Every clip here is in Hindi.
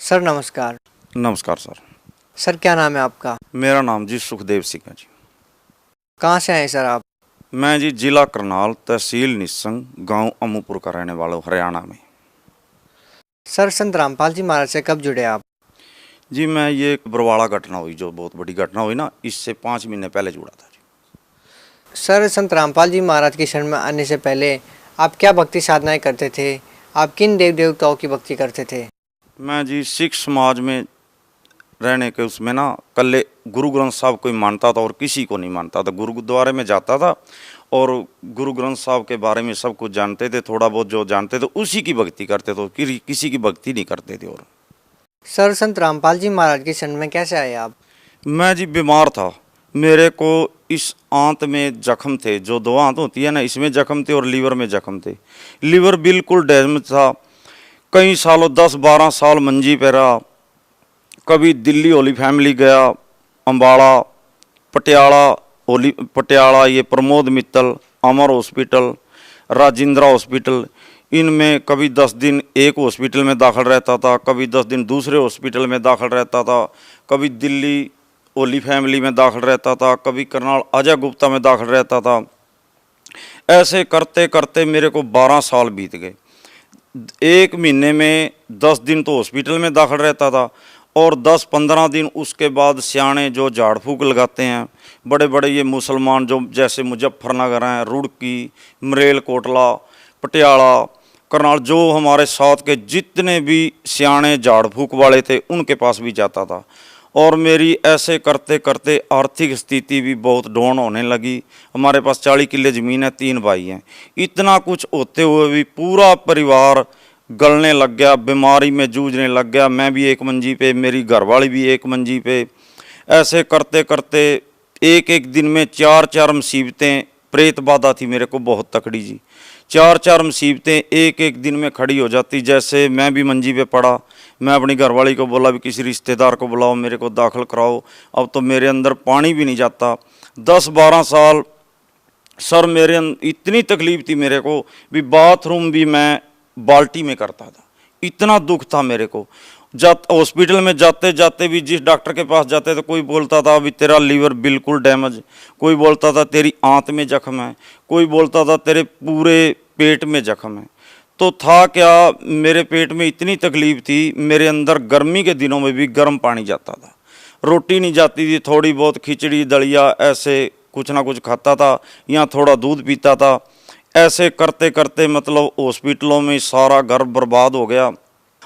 सर नमस्कार। नमस्कार सर। सर क्या नाम है आपका? मेरा नाम जी सुखदेव सिंह है जी। कहाँ से आए सर आप? मैं जी जिला करनाल, तहसील निस्संग, गांव अमूपुर का रहने वाला हूँ, हरियाणा में। सर संत रामपाल जी महाराज से कब जुड़े आप? जी मैं ये बरवाड़ा घटना हुई, जो बहुत बड़ी घटना हुई ना, इससे 5 महीने पहले जुड़ा था जी। सर संत रामपाल जी महाराज की शरण में आने से पहले आप क्या भक्ति साधनाएं करते थे? आप किन देव देवताओं की भक्ति करते थे? मैं जी सिख समाज में रहने के उसमें ना कल्ले गुरु ग्रंथ साहब को ही मानता था और किसी को नहीं मानता था। गुरुद्वारे में जाता था और गुरु ग्रंथ साहब के बारे में सब कुछ जानते थे, थोड़ा बहुत जो जानते थे उसी की भक्ति करते थे, किसी की भक्ति नहीं करते थे। और सर संत रामपाल जी महाराज की शरण में कैसे आए आप? मैं जी बीमार था, मेरे को इस आंत में जख्म थे, जो 2 आंत होती है ना, इसमें जख्म थे और लीवर में जख्म थे। लीवर बिल्कुल डैमेज था। कई सालों 10-12 साल मंजी पे रहा। कभी दिल्ली होली फैमिली गया, अम्बाड़ा, पटियाला ये प्रमोद मित्तल, अमर हॉस्पिटल, राजेंद्रा हॉस्पिटल, इनमें कभी 10 दिन एक हॉस्पिटल में दाखिल रहता था, कभी 10 दिन दूसरे हॉस्पिटल में दाखिल रहता था, कभी दिल्ली ओली फैमिली में दाखिल रहता था, कभी करनाल अजय गुप्ता में दाखिल रहता था। ऐसे करते करते मेरे को 12 साल बीत गए। 1 महीने में 10 दिन तो हॉस्पिटल में दाखिल रहता था और 10-15 दिन उसके बाद सियाने जो झाड़ फूक लगाते हैं, बड़े बड़े ये मुसलमान जो जैसे मुजफ्फरनगर हैं, रुड़की, मरेल कोटला, पटियाला, करनाल, जो हमारे साथ के जितने भी सियाने झाड़ फूक वाले थे उनके पास भी जाता था। और मेरी ऐसे करते करते आर्थिक स्थिति भी बहुत डाउन होने लगी। हमारे पास 40 किले ज़मीन है, 3 भाई हैं। इतना कुछ होते हुए भी पूरा परिवार गलने लग गया, बीमारी में जूझने लग गया। मैं भी एक मंजी पे, मेरी घरवाली भी एक मंजी पे। ऐसे करते करते एक एक दिन में 4-4 मुसीबतें, प्रेत बाधा थी मेरे को बहुत तकड़ी जी। 4-4 मुसीबतें एक एक दिन में खड़ी हो जाती। जैसे मैं भी मंजी पे पड़ा, मैं अपनी घरवाली को बोला भी किसी रिश्तेदार को बुलाओ, मेरे को दाखिल कराओ। अब तो मेरे अंदर पानी भी नहीं जाता। 10-12 साल सर मेरे इतनी तकलीफ थी मेरे को भी, बाथरूम भी मैं बाल्टी में करता था, इतना दुख था मेरे को। हॉस्पिटल में जाते जाते भी जिस डॉक्टर के पास जाते थे कोई बोलता था अभी तेरा लीवर बिल्कुल डैमेज, कोई बोलता था तेरी आंत में जख्म है, कोई बोलता था तेरे पूरे पेट में जख्म है। तो था क्या, मेरे पेट में इतनी तकलीफ थी, मेरे अंदर गर्मी के दिनों में भी गर्म पानी जाता था, रोटी नहीं जाती थी, थोड़ी बहुत खिचड़ी दलिया ऐसे कुछ ना कुछ खाता था या थोड़ा दूध पीता था। ऐसे करते करते मतलब हॉस्पिटलों में सारा घर बर्बाद हो गया।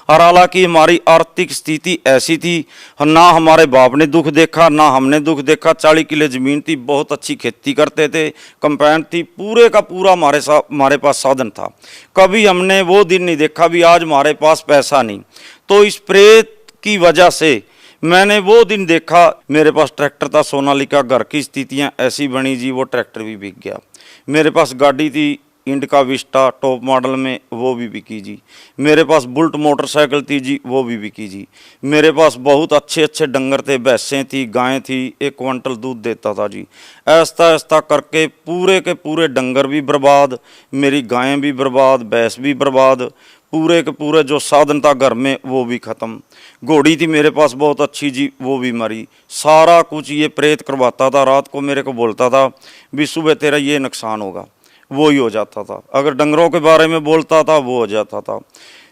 और हालांकि हमारी आर्थिक स्थिति ऐसी थी, ना हमारे बाप ने दुख देखा ना हमने दुख देखा। 40 किले ज़मीन थी, बहुत अच्छी खेती करते थे, कंपाउंड थी, पूरे का पूरा हमारे पास साधन था। कभी हमने वो दिन नहीं देखा भी आज हमारे पास पैसा नहीं। तो इस प्रेत की वजह से मैंने वो दिन देखा। मेरे पास ट्रैक्टर था सोनालिका, घर की स्थितियाँ ऐसी बनी जी, वो ट्रैक्टर भी बिक गया। मेरे पास गाड़ी थी इंडिका विस्टा टॉप मॉडल में, वो भी बिकी जी। मेरे पास बुल्ट मोटरसाइकिल थी जी, वो भी बिकी जी। मेरे पास बहुत अच्छे अच्छे डंगर थे, भैंसें थी, गायें थी, 1 क्विंटल दूध देता था जी। ऐसा ऐसा करके पूरे के पूरे डंगर भी बर्बाद, मेरी गायें भी बर्बाद, भैंस भी बर्बाद, पूरे के पूरे जो साधन था घर में वो भी ख़त्म। घोड़ी थी मेरे पास बहुत अच्छी जी, वो भी मरी। सारा कुछ ये प्रेत करवाता था। रात को मेरे को बोलता था भी सुबह तेरा ये नुकसान होगा, वो ही हो जाता था। अगर डंगरों के बारे में बोलता था वो हो जाता था।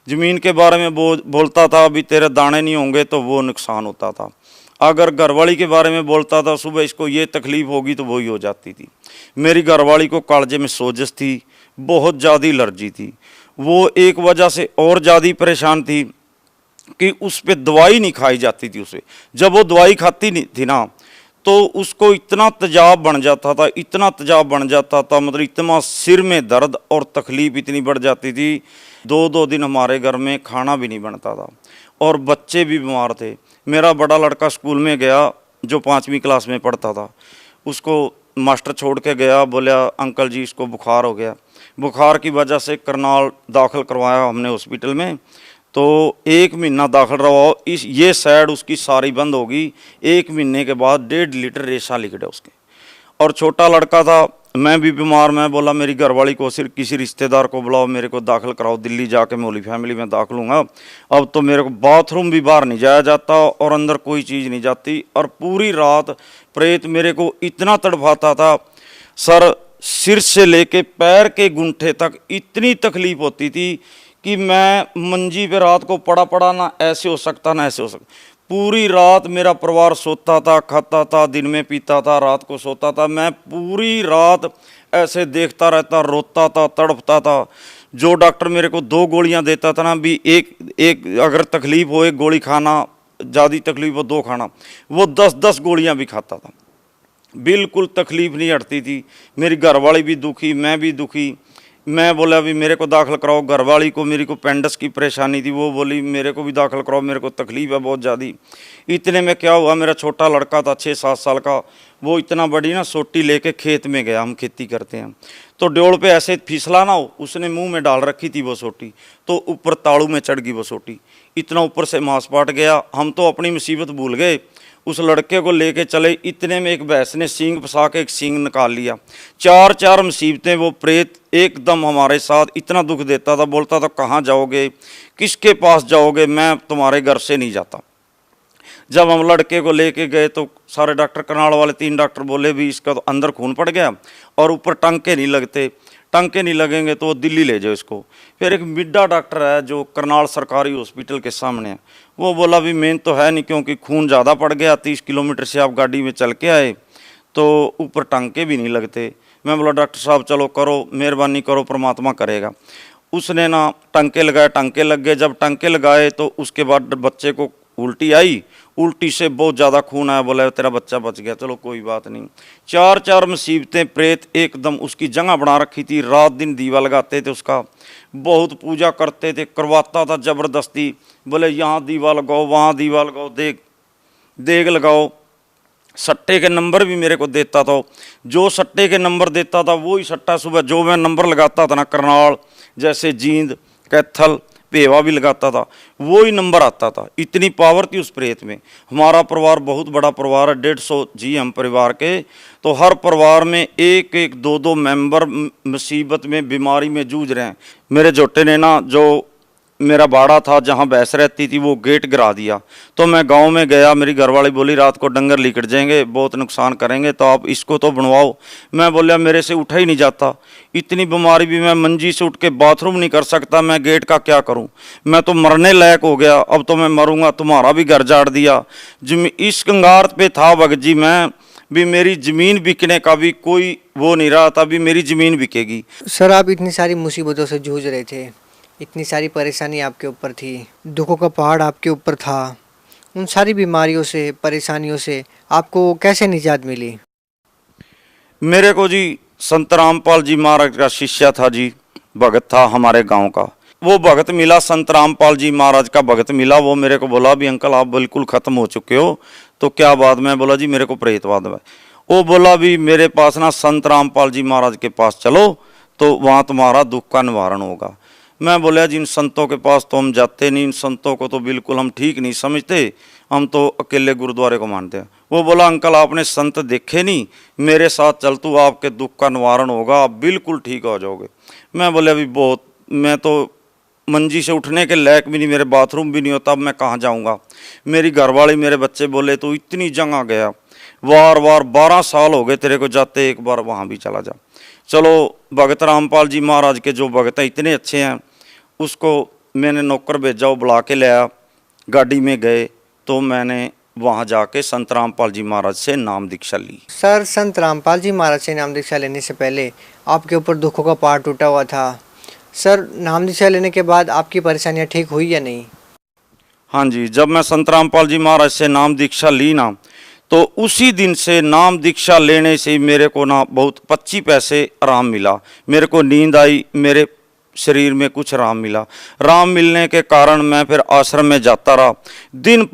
ज़मीन के बारे में बोलता था अभी तेरे दाने नहीं होंगे, तो वो नुकसान होता था। अगर घरवाली के बारे में बोलता था सुबह इसको ये तकलीफ़ होगी, तो वो ही हो जाती थी। मेरी घरवाली को कालजे में सोजश थी, बहुत ज़्यादा एलर्जी थी। वो एक वजह से और ज़्यादा परेशान थी कि उस पर दवाई नहीं खाई जाती थी उसे। जब वो दवाई खाती नहीं थी ना, तो उसको इतना तेजाब बन जाता था, इतना तेजाब बन जाता था, मतलब इतना सिर में दर्द और तकलीफ़ इतनी बढ़ जाती थी। 2-2 दिन हमारे घर में खाना भी नहीं बनता था और बच्चे भी बीमार थे। मेरा बड़ा लड़का स्कूल में गया जो 5वीं क्लास में पढ़ता था, उसको मास्टर छोड़ के गया, बोला अंकल जी इसको बुखार हो गया। बुखार की वजह से करनाल दाखिल करवाया हमने हॉस्पिटल में। तो 1 महीना दाखिल रहा, ये साइड उसकी सारी बंद होगी। 1 महीने के बाद 1.5 लीटर रेशा निकले उसके। और छोटा लड़का था मैं भी बीमार, मैं बोला मेरी घरवाली को सिर्फ किसी रिश्तेदार को बुलाओ, मेरे को दाखिल कराओ दिल्ली, जाके मौली फैमिली में दाखिल हूँगा। अब तो मेरे को बाथरूम भी बाहर नहीं जाया जाता और अंदर कोई चीज़ नहीं जाती। और पूरी रात प्रेत मेरे को इतना तड़पाता था सर, सिर से लेके पैर के गुंठे तक इतनी तकलीफ होती थी कि मैं मंजी पे रात को पड़ा पड़ा ना ऐसे हो सकता ना ऐसे हो सकता। पूरी रात मेरा परिवार सोता था, खाता था, दिन में पीता था, रात को सोता था। मैं पूरी रात ऐसे देखता रहता, रोता था, तड़पता था। जो डॉक्टर मेरे को 2 गोलियां देता था ना, भी एक अगर तकलीफ हो 1 गोली खाना, ज़्यादा तकलीफ हो 2 खाना, वो 10-10 गोलियां भी खाता था। बिल्कुल तकलीफ नहीं हटती थी। मेरी घरवाली भी दुखी, मैं भी दुखी। मैं बोला अभी मेरे को दाखिल कराओ। घरवाली को मेरी को पेंडस की परेशानी थी, वो बोली मेरे को भी दाखिल कराओ, मेरे को तकलीफ है बहुत ज़्यादा। इतने में क्या हुआ, मेरा छोटा लड़का था 6-7 साल का, वो इतना बड़ी ना सोटी लेके खेत में गया, हम खेती करते हैं, तो ड्योड़ पे ऐसे फिसला ना हो, उसने मुंह में डाल रखी थी वो सोटी, तो ऊपर ताड़ू में चढ़ गई वो सोटी, इतना ऊपर से मांस पाट गया। हम तो अपनी मुसीबत भूल गए, उस लड़के को लेके चले। इतने में एक भैंस ने सींग फंसा के एक सींग निकाल लिया। 4 मुसीबतें। वो प्रेत एकदम हमारे साथ इतना दुख देता था, बोलता था कहाँ जाओगे, किसके पास जाओगे, मैं तुम्हारे घर से नहीं जाता। जब हम लड़के को लेके गए तो सारे डॉक्टर, करनाल वाले 3 डॉक्टर बोले भी इसका तो अंदर खून पड़ गया और ऊपर टांके नहीं लगते, टांके नहीं लगेंगे तो दिल्ली ले जाओ इसको। फिर एक मिड्डा डॉक्टर है जो करनाल सरकारी हॉस्पिटल के सामने है, वो बोला भी मेन तो है नहीं, क्योंकि खून ज़्यादा पड़ गया, 30 किलोमीटर से आप गाड़ी में चल के आए तो ऊपर टांके भी नहीं लगते। मैं बोला डॉक्टर साहब चलो करो, मेहरबानी करो, परमात्मा करेगा। उसने ना टांके लगाए, टांके लग गए। जब टांके लगाए तो उसके बाद बच्चे को उल्टी आई, उल्टी से बहुत ज़्यादा खून आया। बोला तेरा बच्चा बच गया, चलो कोई बात नहीं। 4 मुसीबतें। प्रेत एकदम उसकी जगह बना रखी थी, रात दिन दीवा लगाते थे उसका, बहुत पूजा करते थे, करवाता था ज़बरदस्ती। बोले यहाँ दीवा लगाओ, वहाँ दीवा लगाओ, देग लगाओ। सट्टे के नंबर भी मेरे को देता था, जो सट्टे के नंबर देता था वही सट्टा सुबह जो मैं नंबर लगाता था ना, करनाल जैसे जींद, कैथल, पेवा भी लगाता था, वो ही नंबर आता था। इतनी पावर थी उस प्रेत में। हमारा परिवार बहुत बड़ा परिवार है, 150 जी हम परिवार के, तो हर परिवार में 1-1, 2-2 मेंबर मुसीबत में, बीमारी में जूझ रहे हैं। मेरे जोटे ने ना, जो मेरा बाड़ा था जहाँ भैंस रहती थी, वो गेट गिरा दिया। तो मैं गांव में गया, मेरी घरवाली बोली रात को डंगर लिकट जाएंगे, बहुत नुकसान करेंगे, तो आप इसको तो बनवाओ। मैं बोलिया मेरे से उठा ही नहीं जाता, इतनी बीमारी भी, मैं मंजी से उठ के बाथरूम नहीं कर सकता, मैं गेट का क्या करूं, मैं तो मरने लायक हो गया, अब तो मैं मरूंगा, तुम्हारा भी घर जाड़ दिया। इस कंगार पे था भगत जी, मैं भी, मेरी ज़मीन बिकने का भी कोई वो नहीं रहा था, भी मेरी ज़मीन बिकेगी। सर आप इतनी सारी मुसीबतों से जूझ रहे थे, इतनी सारी परेशानी आपके ऊपर थी, दुखों का पहाड़ आपके ऊपर था, उन सारी बीमारियों से, परेशानियों से आपको कैसे निजात मिली? मेरे को जी संत रामपाल जी महाराज का शिष्य था जी, भगत था हमारे गांव का, वो भगत मिला, संत रामपाल जी महाराज का भगत मिला। वो मेरे को बोला भी अंकल आप बिल्कुल ख़त्म हो चुके हो, तो क्या बात? मैं बोला जी मेरे को प्रेतवाद है। वो बोला भी मेरे पास ना संत रामपाल जी महाराज के पास चलो, तो वहाँ तुम्हारा दुख का निवारण होगा। मैं बोला जी इन संतों के पास तो हम जाते नहीं, इन संतों को तो बिल्कुल हम ठीक नहीं समझते, हम तो अकेले गुरुद्वारे को मानते हैं। वो बोला अंकल आपने संत देखे नहीं, मेरे साथ चल तू, आपके दुख का निवारण होगा, आप बिल्कुल ठीक हो जाओगे। मैं बोले अभी बहुत, मैं तो मंजी से उठने के लायक भी नहीं, मेरे बाथरूम भी नहीं होता, अब मैं कहाँ जाऊँगा। मेरी घरवाली, मेरे बच्चे बोले तो इतनी जगह गया, वार 12 साल हो गए तेरे को जाते, एक बार वहाँ भी चला जा। चलो भगत रामपाल जी महाराज के जो भगत हैं इतने अच्छे हैं, उसको मैंने नौकर भेजा, वो बुला के लाया, गाड़ी में गए, तो मैंने वहाँ जाके संत रामपाल जी महाराज से नाम दीक्षा ली। सर संत रामपाल जी महाराज से नाम दीक्षा लेने से पहले आपके ऊपर दुखों का पहाड़ टूटा हुआ था। सर नाम दीक्षा लेने के बाद आपकी परेशानियाँ ठीक हुई या नहीं? हाँ जी, जब मैं संत रामपाल जी महाराज से नाम दीक्षा ली ना, तो उसी दिन से नाम दीक्षा लेने से मेरे को ना बहुत 25 पैसे आराम मिला, मेरे को नींद आई, मेरे शरीर में कुछ आराम मिला। आराम मिलने के कारण मैं फिर आश्रम में जाता रहा। दिन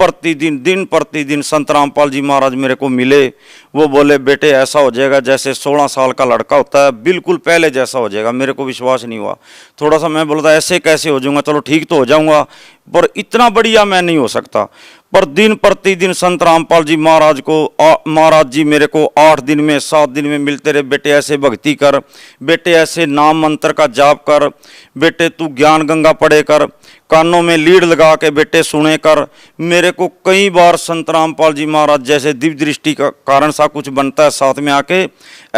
प्रतिदिन संत रामपाल जी महाराज मेरे को मिले, वो बोले बेटे ऐसा हो जाएगा जैसे 16 साल का लड़का होता है, बिल्कुल पहले जैसा हो जाएगा। मेरे को विश्वास नहीं हुआ, थोड़ा सा मैं बोलता ऐसे कैसे हो जाऊंगा, चलो ठीक तो हो जाऊंगा, पर इतना बढ़िया मैं नहीं हो सकता। पर दिन प्रतिदिन संत रामपाल जी महाराज को महाराज जी मेरे को 8 दिन में 7 दिन में मिलते रहे। बेटे ऐसे भक्ति कर, बेटे ऐसे नाम मंत्र का जाप कर, बेटे तू ज्ञान गंगा पढ़े कर, कानों में लीड लगा के बेटे सुने कर। मेरे को कई बार संत रामपाल जी महाराज जैसे दिव्य दृष्टि का कारण सा कुछ बनता है साथ में आके,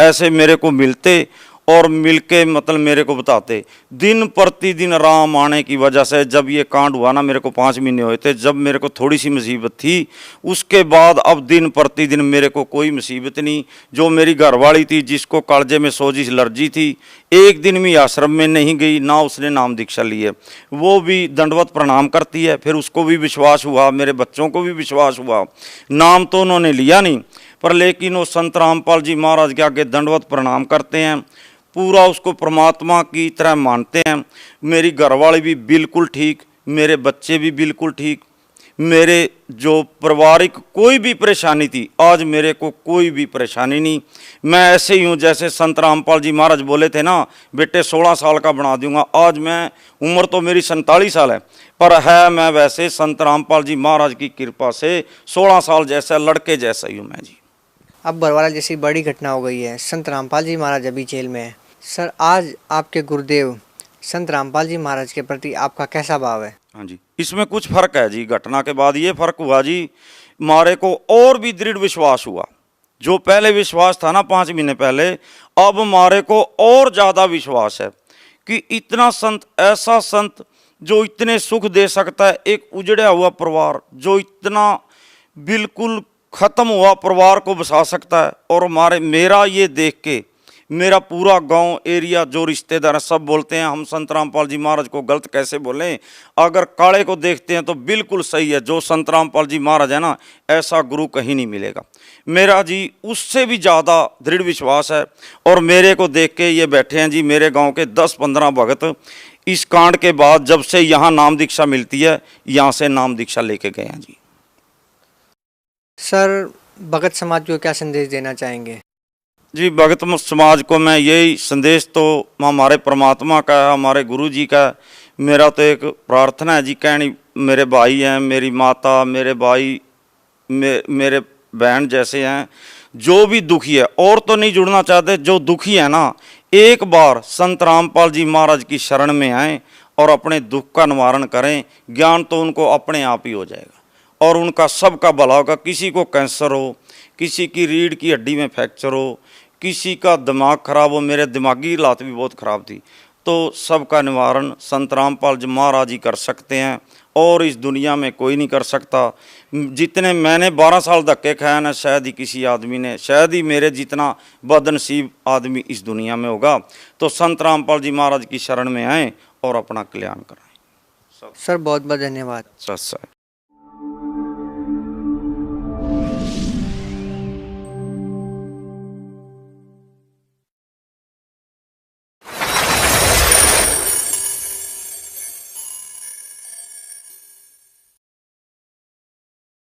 ऐसे मेरे को मिलते और मिलके मतलब मेरे को बताते। दिन प्रतिदिन राम आने की वजह से जब ये कांड हुआ ना, मेरे को 5 महीने हुए थे, जब मेरे को थोड़ी सी मुसीबत थी, उसके बाद अब दिन प्रतिदिन मेरे को कोई मुसीबत नहीं। जो मेरी घरवाली थी जिसको कालजे में सोजिश एलर्जी थी, एक दिन भी आश्रम में नहीं गई, ना उसने नाम दीक्षा ली है। वो भी दंडवत प्रणाम करती है, फिर उसको भी विश्वास हुआ, मेरे बच्चों को भी विश्वास हुआ। नाम तो उन्होंने लिया नहीं, पर लेकिन वो संत रामपाल जी महाराज के आगे दंडवत प्रणाम करते हैं, पूरा उसको परमात्मा की तरह मानते हैं। मेरी घरवाली भी बिल्कुल ठीक, मेरे बच्चे भी बिल्कुल ठीक, मेरे जो पारिवारिक कोई भी परेशानी थी, आज मेरे को कोई भी परेशानी नहीं। मैं ऐसे ही हूँ जैसे संत रामपाल जी महाराज बोले थे ना, बेटे 16 साल का बना दूंगा। आज मैं, उम्र तो मेरी 47 साल है, पर है मैं वैसे संत रामपाल जी महाराज की कृपा से 16 साल जैसा लड़के जैसा ही हूँ मैं जी। अब बरवाला जैसी बड़ी घटना हो गई है, संत रामपाल जी महाराज अभी जेल में है। सर, आज आपके गुरुदेव संत रामपाल जी महाराज के प्रति आपका कैसा भाव है? हाँ जी, इसमें कुछ फर्क है जी। घटना के बाद ये फर्क हुआ जी, मारे को और भी दृढ़ विश्वास हुआ। जो पहले विश्वास था ना 5 महीने पहले, अब मारे को और ज़्यादा विश्वास है कि इतना संत, ऐसा संत जो इतने सुख दे सकता है। एक उजड़ा हुआ परिवार जो इतना बिल्कुल ख़त्म हुआ परिवार को बसा सकता है। और मेरा ये देख के मेरा पूरा गांव एरिया जो रिश्तेदार हैं सब बोलते हैं, हम संत रामपाल जी महाराज को गलत कैसे बोलें। अगर काले को देखते हैं तो बिल्कुल सही है, जो संत रामपाल जी महाराज है ना, ऐसा गुरु कहीं नहीं मिलेगा। मेरा जी उससे भी ज़्यादा दृढ़ विश्वास है। और मेरे को देख के ये बैठे हैं जी मेरे गाँव के 10-15 भगत। इस कांड के बाद जब से यहाँ नाम दीक्षा मिलती है, यहाँ से नाम दीक्षा लेके गए हैं जी। सर, भगत समाज को क्या संदेश देना चाहेंगे? जी, भगत समाज को मैं यही संदेश, तो हमारे परमात्मा का है, हमारे गुरु जी का। मेरा तो एक प्रार्थना है जी, कहनी मेरे भाई हैं, मेरी माता, मेरे भाई, मेरे बहन जैसे हैं, जो भी दुखी है, और तो नहीं जुड़ना चाहते, जो दुखी है ना, एक बार संत रामपाल जी महाराज की शरण में आएँ और अपने दुख का निवारण करें। ज्ञान तो उनको अपने आप ही हो जाएगा और उनका सबका भला होगा। किसी को कैंसर हो, किसी की रीढ़ की हड्डी में फ्रैक्चर हो, किसी का दिमाग खराब हो, मेरे दिमागी हालात भी बहुत ख़राब थी, तो सबका निवारण संत रामपाल जी महाराज ही कर सकते हैं और इस दुनिया में कोई नहीं कर सकता। जितने मैंने 12 साल धक्के खाया ना, शायद ही किसी आदमी ने, शायद ही मेरे जितना बदनसीब आदमी इस दुनिया में होगा। तो संत रामपाल जी महाराज की शरण में आएँ और अपना कल्याण कराएं। सर, बहुत बहुत धन्यवाद। सच।